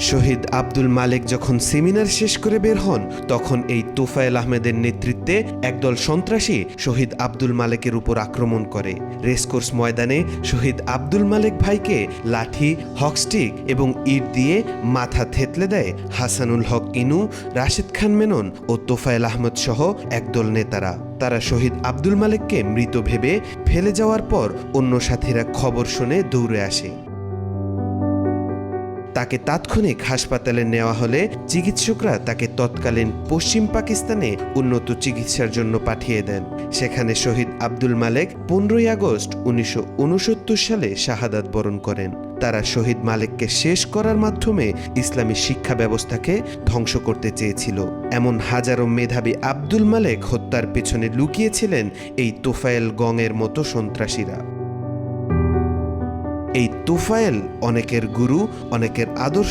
শহীদ আব্দুল মালেক যখন সেমিনার শেষ করে বের হন, তখন এই তোফায়েল আহমেদের নেতৃত্বে একদল সন্ত্রাসী শহীদ আব্দুল মালেকের উপর আক্রমণ করে। রেসকোর্স ময়দানে শহীদ আব্দুল মালেক ভাইকে লাঠি, হকস্টিক এবং ইট দিয়ে মাথা থেতলে দেয় হাসানুল হক ইনু, রাশেদ খান মেনন ও তোফায়েল আহমেদ সহ একদল নেতারা। তারা শহীদ আব্দুল মালেককে মৃত ভেবে ফেলে যাওয়ার পর অন্য সাথীরা খবর শুনে দৌড়ে আসে। তাকে তাৎক্ষণিক হাসপাতালে নেওয়া হলে চিকিৎসকরা তাকে তৎকালীন পশ্চিম পাকিস্তানে উন্নত চিকিৎসার জন্য পাঠিয়ে দেন। সেখানে শহীদ আব্দুল মালেক 15 আগস্ট 1969 সালে শাহাদাত বরণ করেন। তারা শহীদ মালেককে শেষ করার মাধ্যমে ইসলামী শিক্ষা ব্যবস্থাকে ধ্বংস করতে চেয়েছিল। এমন হাজারো মেধাবী আব্দুল মালেক হত্যার পেছনে লুকিয়েছিলেন এই তোফায়েল গংয়ের মতো সন্ত্রাসীরা। এই তোফায়েল অনেকের গুরু, অনেকের আদর্শ